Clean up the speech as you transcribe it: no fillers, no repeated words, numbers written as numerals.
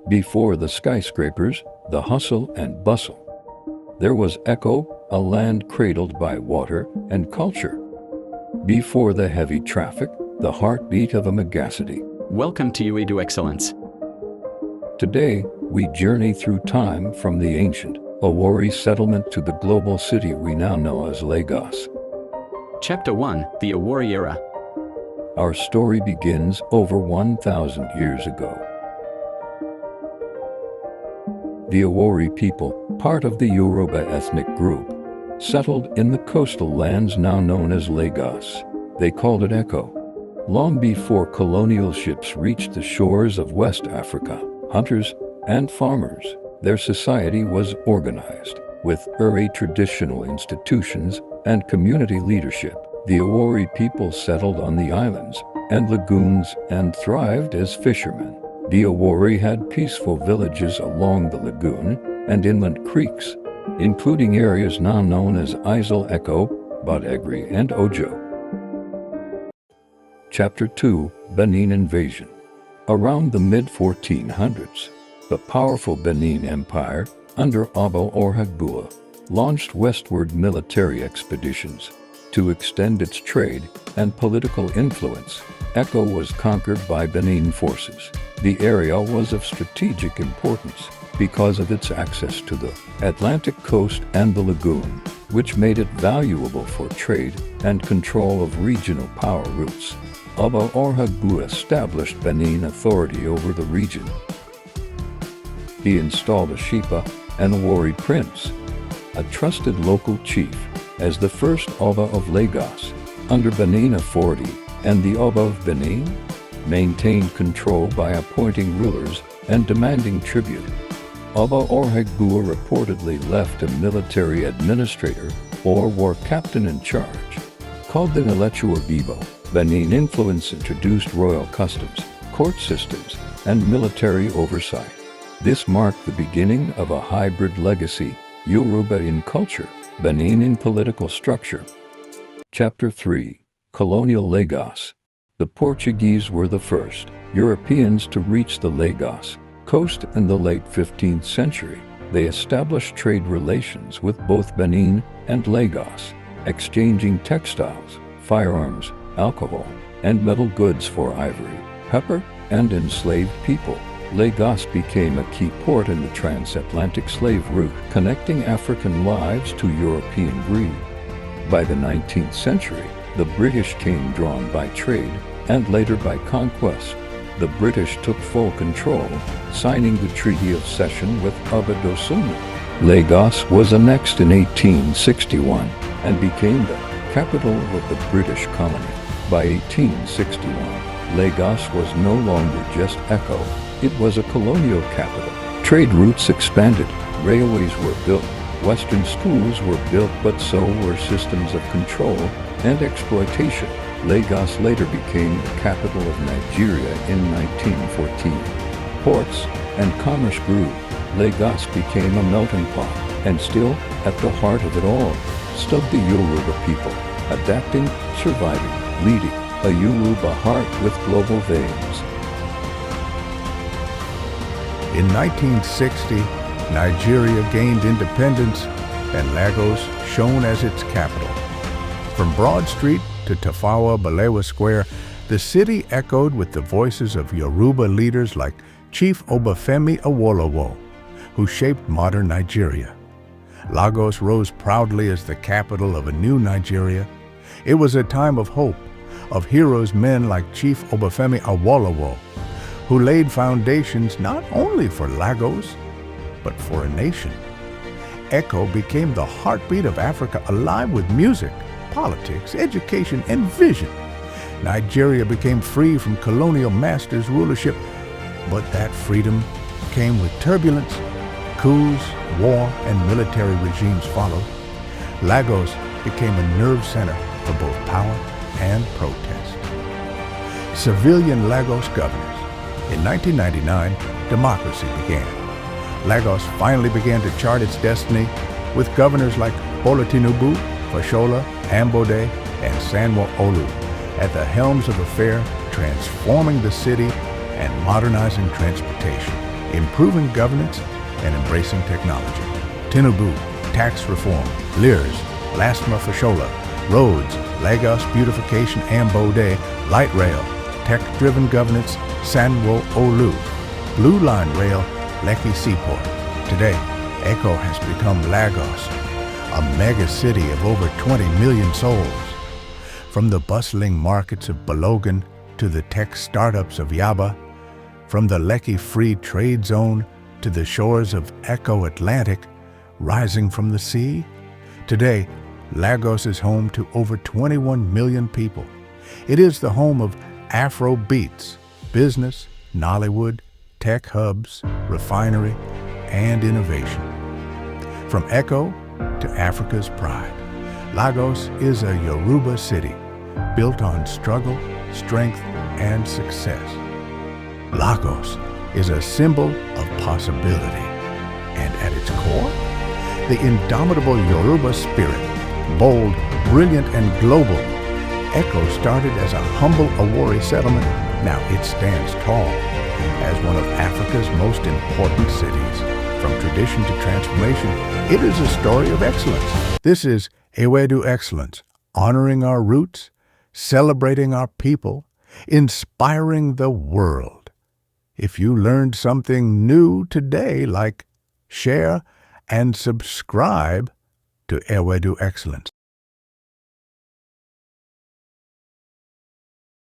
Before the skyscrapers, the hustle and bustle, there was Echo, a land cradled by water and culture. Before the heavy traffic, the heartbeat of a megacity. Welcome to Ewedu Excellence. Today, we journey through time from the ancient Awori settlement to the global city we now know as Lagos. Chapter 1, the Awori era. Our story begins over 1,000 years ago. The Awori people, part of the Yoruba ethnic group, settled in the coastal lands now known as Lagos. They called it Echo. Long before colonial ships reached the shores of West Africa, hunters and farmers, their society was organized. With early traditional institutions and community leadership, the Awori people settled on the islands and lagoons and thrived as fishermen. The Awori had peaceful villages along the lagoon and inland creeks, including areas now known as Isle Echo, Badegri, and Ojo. Chapter 2, Benin Invasion. Around the mid-1400s, the powerful Benin Empire, under Awori, launched westward military expeditions. To extend its trade and political influence, Echo was conquered by Benin forces. The area was of strategic importance because of its access to the Atlantic coast and the lagoon, which made it valuable for trade and control of regional power routes. Awori established Benin authority over the region. He installed a Shipa, an Awori prince, a trusted local chief, as the first Oba of Lagos. Under Benin authority, and the Oba of Benin maintained control by appointing rulers and demanding tribute. Awori reportedly left a military administrator or war captain in charge, called the Bibo. Benin influence introduced royal customs, court systems, and military oversight. This marked the beginning of a hybrid legacy, Yoruba in culture, Benin in political structure. Chapter 3, Colonial Lagos. The Portuguese were the first Europeans to reach the Lagos coast in the late 15th century. They established trade relations with both Benin and Lagos, exchanging textiles, firearms, alcohol, and metal goods for ivory, pepper, and enslaved people. Lagos became a key port in the transatlantic slave route, connecting African lives to European greed. By the 19th century, the British came drawn by trade and later by conquest. The British took full control, signing the Treaty of Cession with Ewedu. Lagos was annexed in 1861 and became the capital of the British colony. By 1861, Lagos was no longer just Echo. It was a colonial capital. Trade routes expanded, railways were built, Western schools were built, but so were systems of control and exploitation. Lagos later became the capital of Nigeria in 1914. Ports and commerce grew. Lagos became a melting pot, and still, at the heart of it all, stood the Yoruba people, adapting, surviving, leading, a Yoruba heart with global veins. In 1960, Nigeria gained independence and Lagos shone as its capital. From Broad Street to Tafawa Balewa Square, the city echoed with the voices of Yoruba leaders like Chief Obafemi Awolowo, who shaped modern Nigeria. Lagos rose proudly as the capital of a new Nigeria. It was a time of hope, of heroes men like Chief Obafemi Awolowo, who laid foundations not only for Lagos, but for a nation. Echo became the heartbeat of Africa, alive with music, politics, education, and vision. Nigeria became free from colonial masters' rulership, but that freedom came with turbulence. Coups, war, and military regimes followed. Lagos became a nerve center for both power and protest. Civilian Lagos governors. In 1999, democracy began. Lagos finally began to chart its destiny with governors like Bola Tinubu, Fashola, Ambode, and Sanwo-Olu at the helms of affairs, transforming the city and modernizing transportation. improving governance and embracing technology. Tinubu, tax reform, Lears, Lastma Fashola, roads, Lagos beautification Ambode, light rail, tech-driven governance, Sanwo Olu, Blue Line rail, Lekki Seaport. Today, Echo has become Lagos, a mega city of over 20 million souls. From the bustling markets of Balogun to the tech startups of Yaba, from the Lekki Free Trade Zone to the shores of Echo Atlantic, rising from the sea, today, Lagos is home to over 21 million people. It is the home of Afro beats, business, Nollywood, tech hubs, refinery, and innovation. From Echo to Africa's pride, Lagos is a Yoruba city built on struggle, strength, and success. Lagos is a symbol of possibility, and at its core, the indomitable Yoruba spirit, bold, brilliant, and global. Echo started as a humble Awori settlement. Now it stands tall as one of Africa's most important cities. From tradition to transformation, it is a story of excellence. This is Ewedu Excellence, honoring our roots, celebrating our people, inspiring the world. If you learned something new today, like, share, and subscribe to Ewedu Excellence.